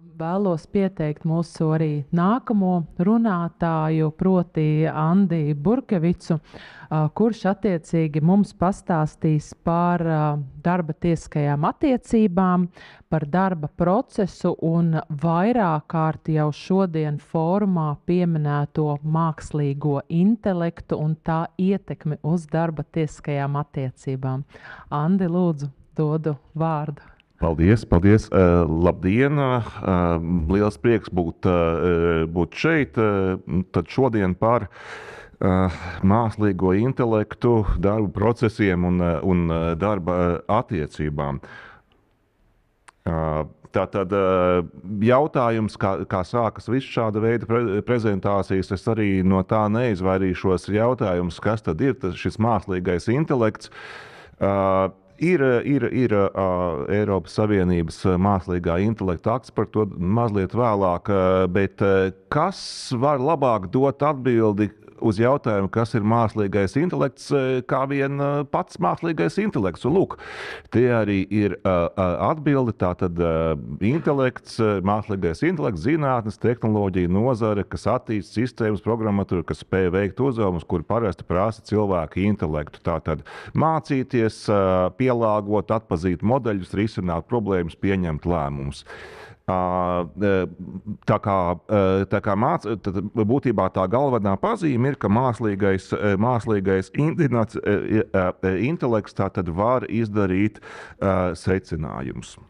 Vēlos pieteikt mūsu arī nākamo runātāju, proti Andi Burkevicu, kurš attiecīgi mums pastāstīs par darba tiesiskajām attiecībām, par darba procesu un vairāk kārt jau šodien fórumā pieminēto mākslīgo intelektu un tā ietekmi uz darba tiesiskajām attiecībām. Andi, lūdzu, dodu vārdu. Paldies, paldies. Labdien! Liels prieks būt šeit. Tad šodien par mākslīgo intelektu, darba procesiem un darba attiecībām. Tātad jautājums, kā sākas viss šāda veida prezentācijas, es arī no tā neizvairīšos. Jautājums, kas tad ir šis mākslīgais intelekts? Ir Eiropas Savienības mākslīgā intelekta akts, par to mazliet vēlāk, bet kas var labāk dot atbildi uz jautājumu, kas ir mākslīgais intelekts, kā vien pats mākslīgais intelekts? Un lūk, tie arī ir atbildi. Tātad intelekts, mākslīgais intelekts, zinātnes, tehnoloģija nozare, kas attīsta sistēmas, programmatūru, kas spēj veikt uzdevumus, kuri parasti prasa cilvēku intelektu. Tātad mācīties, pielāgot, atpazīt modeļus, risināt problēmas, pieņemt lēmumus. Tā kā būtībā tā galvenā pazīme ir, ka mākslīgais intelekts tātad var izdarīt secinājumus.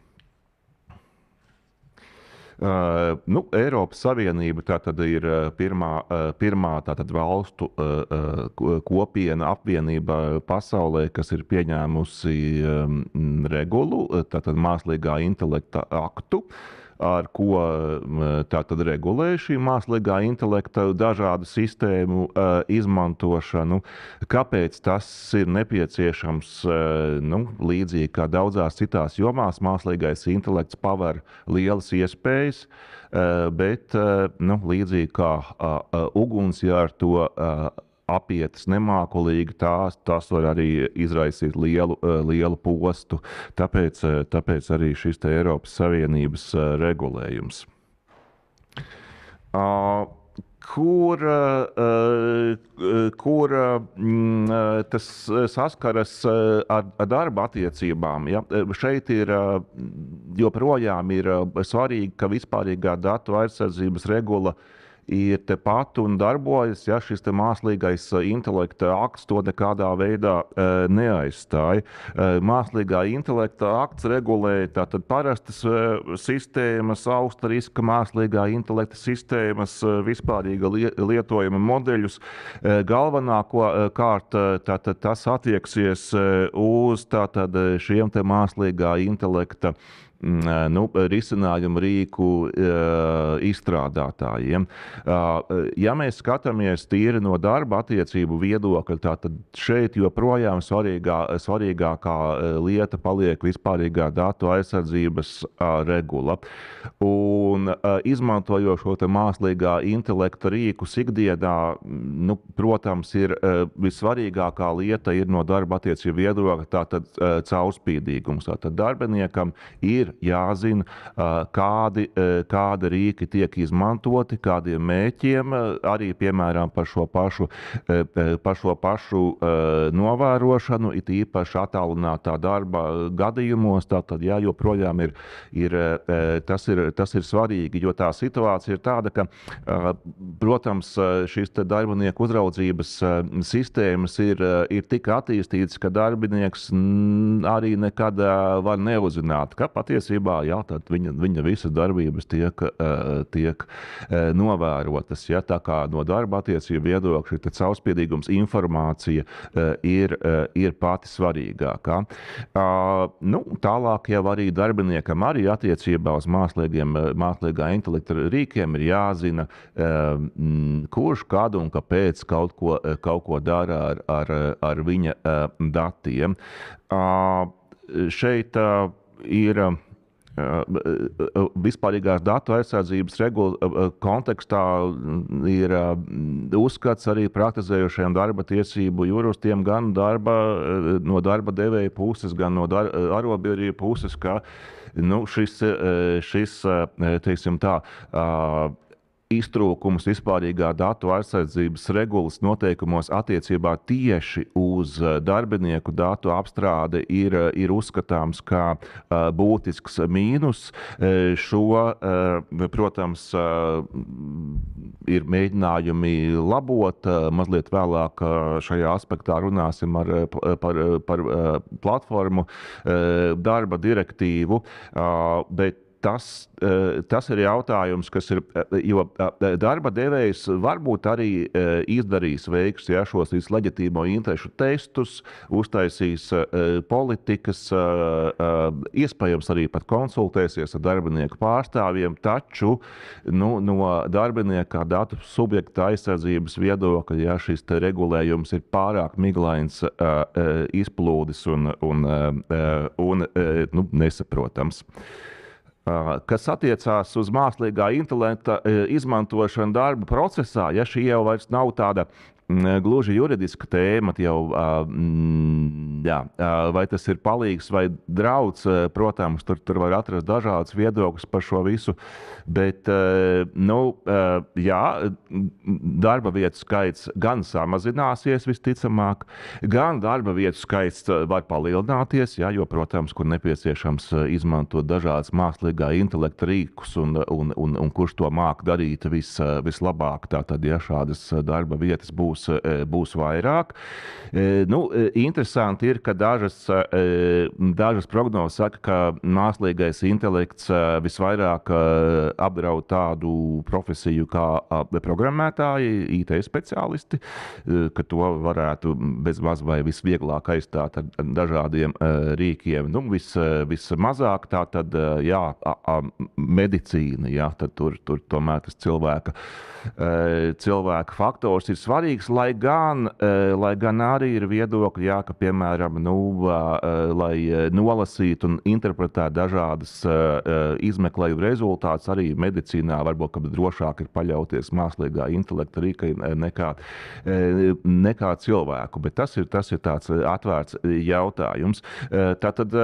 Eiropas Savienība tātad ir pirmā tātad valstu kopiena apvienība pasaulē, kas ir pieņēmusi regulu, tātad mākslīgā intelekta aktu, ar ko tātad regulē šī mākslīgā intelekta dažādu sistēmu izmantošanu. Kāpēc tas ir nepieciešams? Līdzīgi kā daudzās citās jomās, mākslīgais intelekts paver lielas iespējas, bet līdzīgi kā uguns, ja ar to apietas nemākulīgi, tās var arī izraisīt lielu postu. Tāpēc arī šis te Eiropas Savienības regulējums. Kur tas saskaras ar darba attiecībām. Ja? Šeit joprojām ir svarīgi, ka vispārīgā datu aizsardzības regula ir tepat un darbojas, ja šis te mākslīgais intelekta akts to nekādā veidā neaizstāja. Mākslīgā intelekta akts regulē tātad parastas sistēmas, augsta riska mākslīgā intelekta sistēmas, vispārīga lietojuma modeļus. Galvenā kārt tātad tas attieksies uz tātad šiem te mākslīgā intelekta risinājumu rīku izstrādātājiem. Ja mēs skatāmies tīri no darba attiecību viedokļa, tad šeit joprojām svarīgākā lieta paliek vispārīgā datu aizsardzības regula. Un izmantojot šo te mākslīgā intelekta rīkus ikdienā, protams, ir vissvarīgākā lieta ir no darba attiecību viedokļa tātad caurspīdīgums. Tātad darbiniekam ir jāzina, kādi rīki tiek izmantoti, kādiem mērķiem, arī, piemēram, par šo pašu novērošanu, it īpaši attālinātā darba gadījumos. Tātad, jā, joprojām tas ir svarīgi, jo tā situācija ir tāda, ka, protams, šīs te darbinieku uzraudzības sistēmas ir tik attīstītas, ka darbinieks arī nekad var neuzzināt, ka patiesībā, jā, tad viņa visas darbības tiek novērotas. Ja, tā kā no darba attiecību viedokļa šī caurspīdīgums, informācija ir pati svarīgākā. Tālāk jau arī darbiniekam arī attiecībā uz mākslīgā intelekta rīkiem ir jāzina, kurš, kad un kāpēc kaut ko dara ar viņa datiem. Šeit ir vispārīgās datu aizsardzības regula kontekstā ir uzskats arī praktizējošiem darba tiesību juristiem gan no darba devēja puses, gan no arotbiedrību puses, ka šis teiksim tā, iztrūkums vispārīgā datu aizsardzības regulas noteikumos attiecībā tieši uz darbinieku datu apstrādi ir uzskatāms kā būtisks mīnus. Protams, ir mēģinājumi labot. Mazliet vēlāk šajā aspektā runāsim par platformu darba direktīvu, bet tas ir jautājums, kas ir, jo darba devējs varbūt arī veiks šos leģitīmo interešu testus, uztaisīs politikas, iespējams arī pat konsultēsies ar darbinieku pārstāvjiem, taču no darbinieka datu subjekta aizsardzības viedokļa, ja šis regulējums ir pārāk miglains, izplūdis un nesaprotams. Kas attiecās uz mākslīgā intelekta izmantošanu darba procesā, ja šī jau vairs nav tāda gluži juridiska tēma, vai tas ir palīgs vai drauds, protams, tur var atrast dažādas viedokļus par šo visu, bet, darba vietu skaits gan samazināsies visticamāk, gan darba vietu skaits var palielināties, jo, protams, kur nepieciešams izmantot dažādas mākslīgā intelekta rīkus un kurš to māk darīt vislabāk, tātad, ja šādas darba vietas būs vairāk. Interesanti ir, ka dažas prognozes saka, ka mākslīgais intelekts visvairāk apdraud tādu profesiju kā programmētāji, IT speciālisti, ka to varētu bezmaz vai visvieglāk aizstāt ar dažādiem rīkiem. Vismazāk tā tad, medicīna, tad tur tomēr tas cilvēka faktors ir svarīgs, lai gan arī ir viedokļi, ka, piemēram, lai nolasītu un interpretētu dažādas izmeklējumu rezultātus, arī medicīnā varbūt drošāk ir paļauties mākslīgā intelekta rīkai nekā cilvēku, bet tas ir tāds atvērts jautājums. Tātad,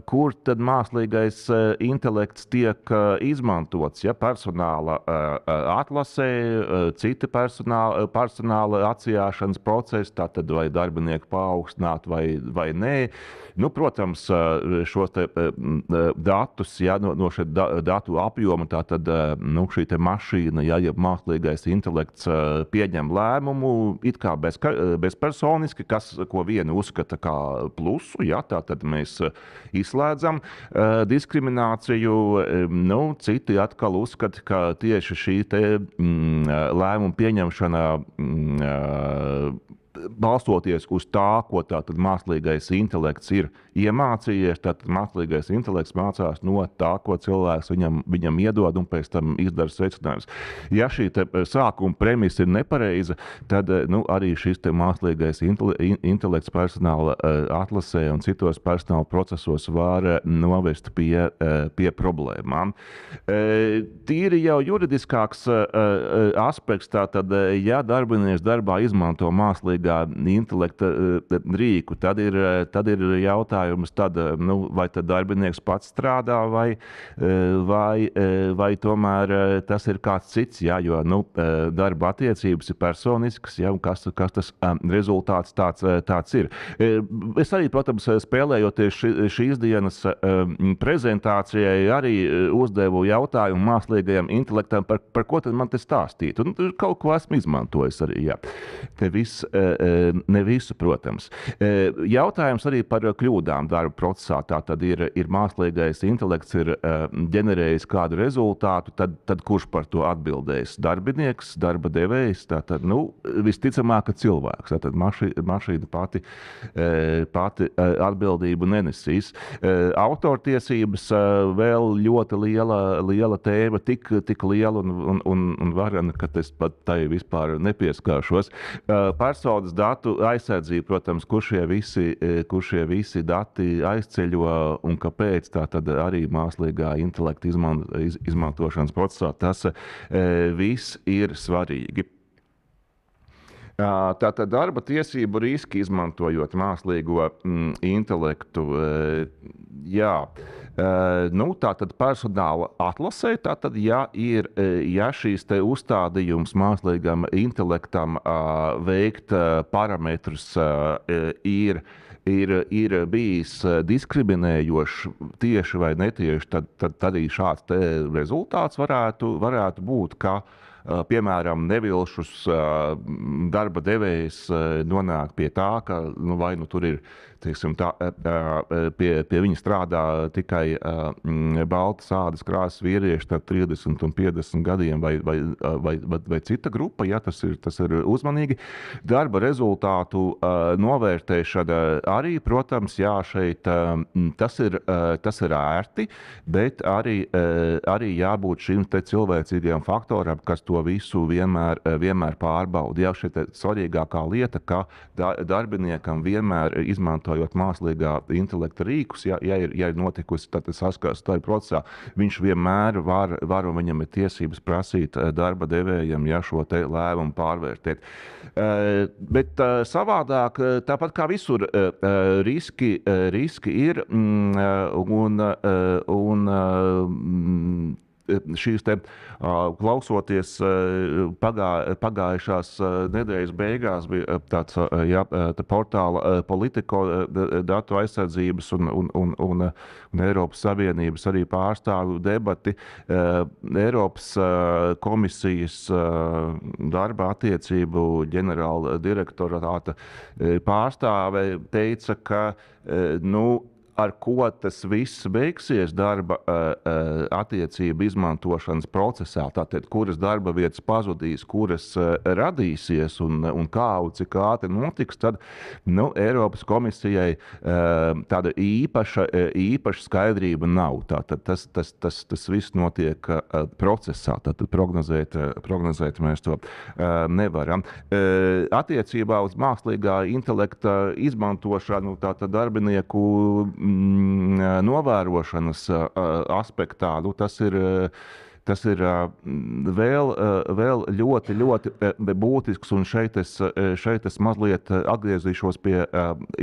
kur tad mākslīgais intelekts tiek izmantots? Ja personāla atlasē, cita personāla atsijāšanas procesi, tātad vai darbinieku paaugstināt vai nē. Protams, šos datus, no šī datu apjoma, tātad šī mašīna, ja mākslīgais intelekts pieņem lēmumu, it kā bezpersoniski, ko vieni uzskata kā plusu, tātad mēs izslēdzam diskrimināciju, citi atkal uzskata, ka tieši šī lēmuma pieņemšana balstoties uz tā, ko tātad mākslīgais intelekts ir iemācījies, tātad mākslīgais intelekts mācās no tā, ko cilvēks viņam iedod un pēc tam izdara secinājumus. Ja šī sākuma premisa ir nepareiza, tad arī šis mākslīgais intelekts personāla atlasē un citos personāla procesos var novest pie problēmām. Tīri jau juridiskāks aspekts, tātad, ja darbinieks darbā izmanto mākslīgā intelekta rīku, tad ir jautājums, vai tad darbinieks pats strādā, vai tomēr tas ir kāds cits, jo darba attiecības ir personiskas, un kas tas rezultāts tāds ir. Es arī, protams, spēlējoties šīs dienas prezentācijai, arī uzdevu jautājumu mākslīgajam intelektam, par ko tad man te stāstīt. Un kaut ko esmu izmantojis arī, Ne visu, protams. Jautājums arī par kļūdām darba procesā. Tātad ir mākslīgais intelekts, ir ģenerējis kādu rezultātu, tad kurš par to atbildēs? Darbinieks, darba devējs, tātad, visticamāk, ka cilvēks. Tātad mašīna pati atbildību nenesīs. Autortiesības vēl ļoti liela tēma, tik liela un varena, ka es pat tai vispār nepieskāršos. Personas personas datu aizsardzība, protams, kur šie visi dati aizceļo un kāpēc, tā tad arī mākslīgā intelekta izmantošanas procesā tas viss ir svarīgi. Tātad darba tiesību riski izmantojot mākslīgo intelektu. Jā. Tātad personāla atlasē, tātad, ja šīs te uzstādījums mākslīgam intelektam veikt parametrus ir bijis diskriminējošs tieši vai netieši, tad arī šāds te rezultāts varētu būt, ka piemēram, nevilšus darba devējs nonāk pie tā, ka vai tur ir, teiksim, pie viņa strādā tikai baltas ādas krāsas vīrieši ar 30 un 50 gadiem vai cita grupa, ja tas ir uzmanīgi. Darba rezultātu novērtēšana arī, protams, jā, šeit tas ir ērti, bet arī jābūt šim te cilvēcīgajam faktoram, kas to visu vienmēr pārbauda. Jā, šeit svarīgākā lieta, ka darbiniekam vienmēr izmantojot mākslīgā intelekta rīkus, ja ir notikusi saskarsme tajā procesā, viņš vienmēr var un viņam ir tiesības prasīt darba devējam, ja šo te lēmumu pārvērtēt. Bet savādāk, tāpat kā visur, riski ir šīs te klausoties pagājušās nedēļas beigās bija tāds portāla Politico datu aizsardzības un Eiropas Savienības arī pārstāvju debati. Eiropas komisijas darba attiecību ģenerāla direktorāta pārstāve teica, ka ar ko tas viss beigsies darba attiecību izmantošanas procesā, tātad kuras darba vietas pazudīs, kuras radīsies un kā un cik ātri notiks, tad Eiropas komisijai tāda īpaša skaidrība nav. Tātad tas viss notiek procesā, tātad prognozēt mēs to nevaram. Attiecībā uz mākslīgā intelekta izmantošanu, tātad darbinieku novērošanas aspektā, tas ir vēl ļoti būtisks, un šeit es mazliet atgriezīšos pie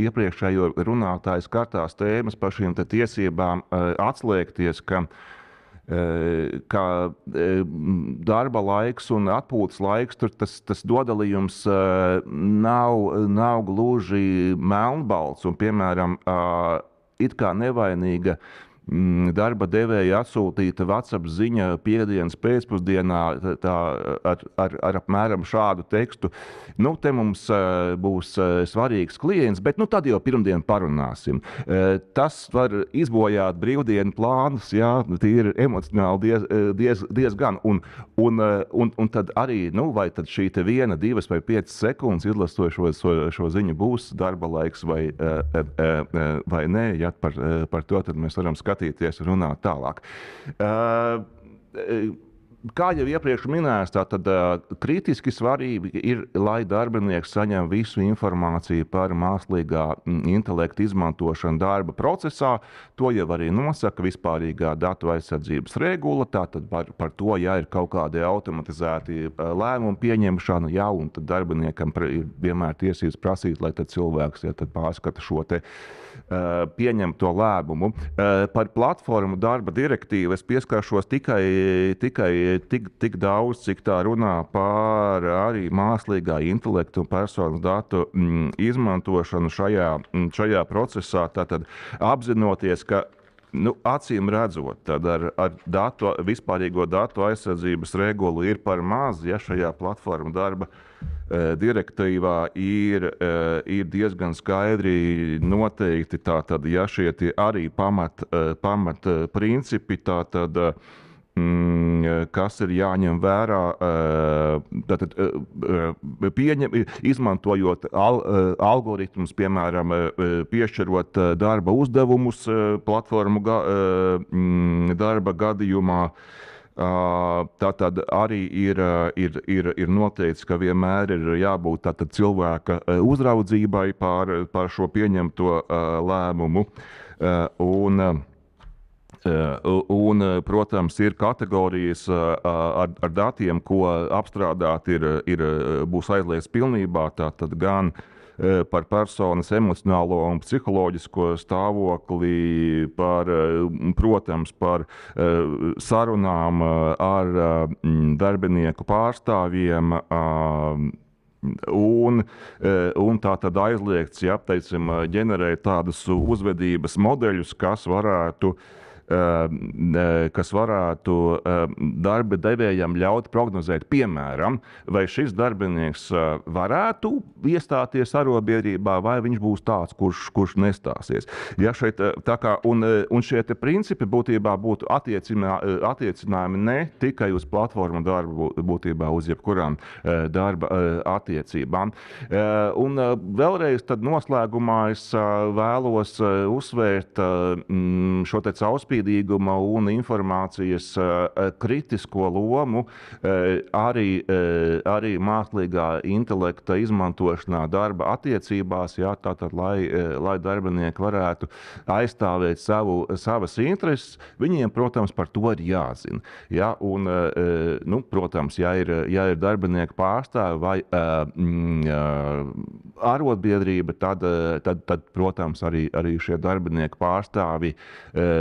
iepriekšējo runātāju skartās tēmas par šīm tiesībām atslēgties, ka darba laiks un atpūtas laiks, tur tas nodalījums nav gluži melnbalts, un, piemēram, it kā nevainīga darba devēja atsūtīta WhatsApp ziņa piekdienas pēcpusdienā ar apmēram šādu tekstu. Te mums būs svarīgs klients, bet tad jau pirmdien parunāsim. Tas var izbojāt brīvdienu plānus, jā, tīri emocionāli diezgan. Un tad arī, vai tad šī 1, 2 vai 5 sekundes izlasot šo ziņu būs darba laiks vai nē, ja par to tad mēs varam skatīties un runāt tālāk. Kā jau iepriekš minēts, tad kritiski svarīgi ir, lai darbinieks saņem visu informāciju par mākslīgā intelekta izmantošanu darba procesā. To jau arī nosaka vispārīgā datu aizsardzības regula. Tātad par to, ja ir kaut kādi automatizēti lēmumu pieņemšana, un tad darbiniekam ir vienmēr tiesības prasīt, lai tad cilvēks pārskata šo te pieņemto lēmumu. Par platformu darba direktīvu es pieskaršos tikai tik daudz, cik tā runā par arī mākslīgā intelekta un personas datu izmantošanu šajā procesā, tātad apzinoties, ka acīm redzot, tad ar vispārīgo datu aizsardzības regulu ir par maz, ja šajā platformu darba direktīvā ir diezgan skaidri noteikti, tātad, ja šie arī pamat principi, tātad, kas ir jāņem vērā, tātad, izmantojot algoritmus, piemēram, piešķirot darba uzdevumus platformu darba gadījumā, Tā tad arī ir noteikts, ka vienmēr ir jābūt cilvēka uzraudzībai pār šo pieņemto lēmumu. Protams, ir kategorijas ar datiem, ko apstrādāt būs aizliegts pilnībā. Tātad gan par personas emocionālo un psiholoģisko stāvokli, protams, par sarunām ar darbinieku pārstāvjiem. Un tā tad aizliegts, ja, teicam, ģenerēt tādus uzvedības modeļus, kas varētu darba devējam ļaut prognozēt, piemēram, vai šis darbinieks varētu iestāties arobiedrībā, vai viņš būs tāds, kurš nestāsies. Ja šeit, un šie principi būtībā būtu attiecinājumi ne tikai uz platformu darbu, būtībā uz jebkurām darba attiecībām. Un vēlreiz tad noslēgumā es vēlos uzsvērt šo te caurspīdīguma un informācijas kritisko lomu arī mākslīgā intelekta izmantošanā darba attiecībās, jā, tātad, lai darbinieki varētu aizstāvēt savas intereses, viņiem, protams, par to ir jāzina. Ja? Un, protams, ja ir darbinieku pārstāvi vai arotbiedrība, tad, protams, arī šie darbinieku pārstāvi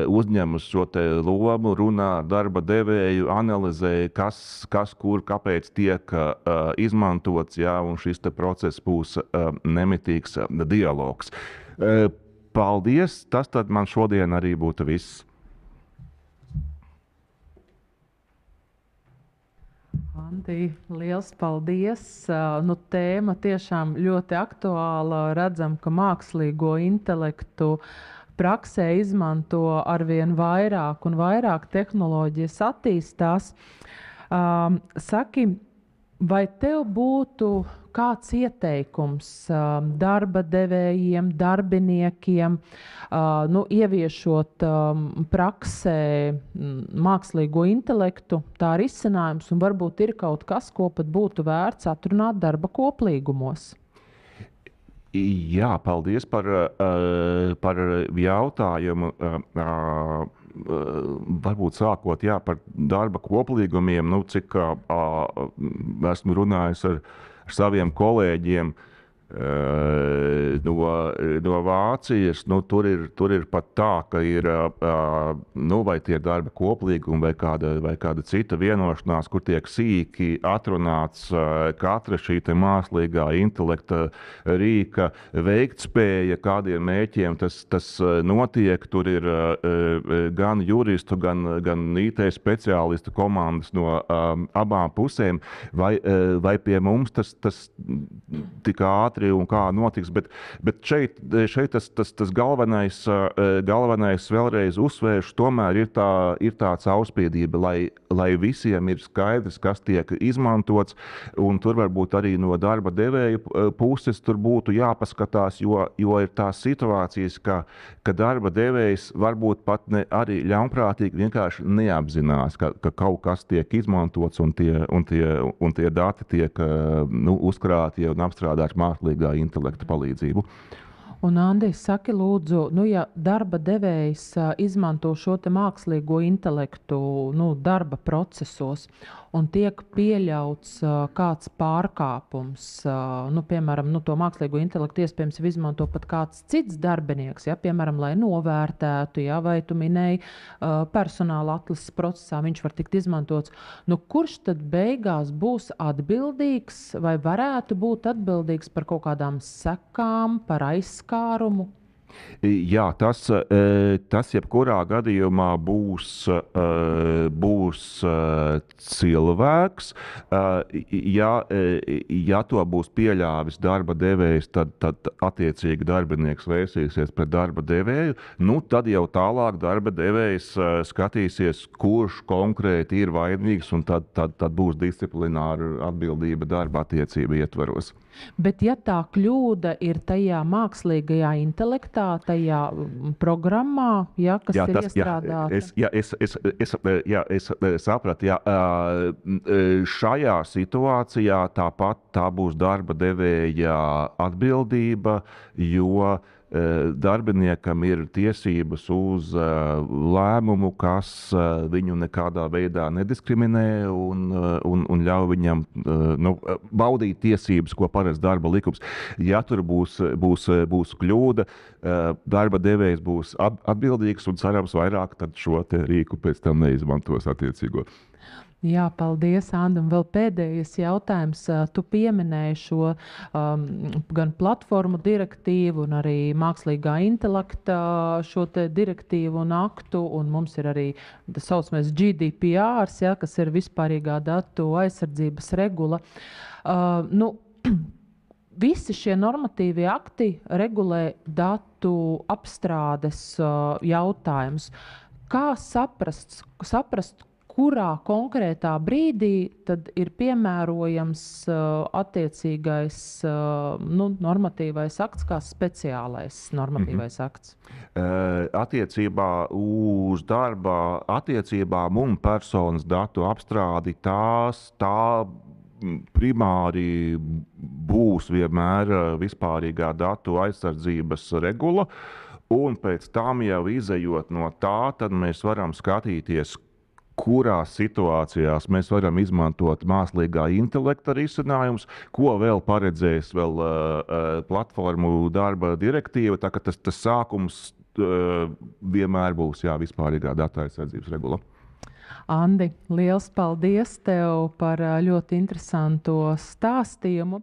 uzņem uz šo te lomu, runā ar darba devēju, analizē, kas kur, kāpēc tiek izmantots, jā, un šis te process būs nemitīgs dialogs. Paldies, tas tad man šodien arī būtu viss. Andi, liels paldies! Tēma tiešām ļoti aktuāla. Redzam, ka mākslīgo intelektu praksē izmanto arvien vairāk un vairāk tehnoloģijas attīstās. Saki, vai tev būtu kāds ieteikums darba devējiem, darbiniekiem, ieviešot praksē mākslīgo intelektu, tā risinājums, un varbūt ir kaut kas, ko pat būtu vērts atrunāt darba koplīgumos? Jā, paldies par jautājumu. Varbūt sākot par darba koplīgumiem, cik esmu runājis ar saviem kolēģiem no Vācijas, tur ir pat tā, ka ir vai tie darba koplīgumi vai kāda cita vienošanās, kur tiek sīki atrunāts katra šī te mākslīgā intelekta rīka veiktspēja, kādiem mērķiem tas notiek. Tur ir gan juristu, gan IT speciālistu komandas no abām pusēm, vai pie mums tas tik ātri un kā notiks, bet šeit tas galvenais vēlreiz uzsvēršu, tomēr ir tā caurspīdība, lai visiem ir skaidrs, kas tiek izmantots, un tur varbūt arī no darba devēju puses tur būtu jāpaskatās, jo ir tās situācijas, ka darba devējs varbūt pat arī ļaunprātīgi vienkārši neapzinās, ka kaut kas tiek izmantots un tie dati tiek uzkrāti un apstrādāti mākslīgā intelekta palīdzību. Un, Andi, saki lūdzu, ja darba devējs izmanto šo te mākslīgo intelektu darba procesos un tiek pieļauts kāds pārkāpums, piemēram, to mākslīgo intelektu iespējams izmanto pat kāds cits darbinieks, ja, piemēram, lai novērtētu, ja, vai tu minēji personāla atlases procesā, viņš var tikt izmantots. Kurš tad beigās būs atbildīgs vai varētu būt atbildīgs par kaut kādām sekām, par aizskārumu? Jā, tas jebkurā gadījumā būs cilvēks. Ja to būs pieļāvis darba devējs, tad attiecīgi darbinieks vērsīsies pret darba devēju. Tad jau tālāk darba devējs skatīsies, kurš konkrēti ir vainīgs, un tad būs disciplināra atbildība darba attiecību ietvaros. Bet ja tā kļūda ir tajā mākslīgajā intelektā, tajā programmā, ja, kas ir iestrādāta? Es sapratu, šajā situācijā tāpat tā būs darba devēja atbildība, jo darbiniekam ir tiesības uz lēmumu, kas viņu nekādā veidā nediskriminē un ļauj viņam baudīt tiesības, ko paredz darba likums. Ja tur būs kļūda, darba devējs būs atbildīgs un cerams vairāk šo rīku pēc tam neizmantos attiecīgo. Jā, paldies, Anda. Un vēl pēdējais jautājums. Tu pieminēji šo gan platformu direktīvu, un arī mākslīgā intelekta šo te direktīvu un aktu, un mums ir arī tā saucamais GDPR, ja, kas ir vispārīgā datu aizsardzības regula. Visi šie normatīvie akti regulē datu apstrādes jautājumus. Kā saprast, kurā konkrētā brīdī tad ir piemērojams attiecīgais normatīvais akts kā speciālais normatīvais akts? Attiecībā uz darba attiecībām un personas datu apstrādi tā primāri būs vienmēr vispārīgā datu aizsardzības regula, un pēc tam jau izejot no tā, tad mēs varam skatīties, kurās situācijās mēs varam izmantot mākslīgā intelekta risinājumus, ko vēl paredzēs platformu darba direktīva. Tā kā tas sākums vienmēr būs vispārīgā datu aizsardzības regula. Andi, liels paldies tev par ļoti interesantu stāstījumu.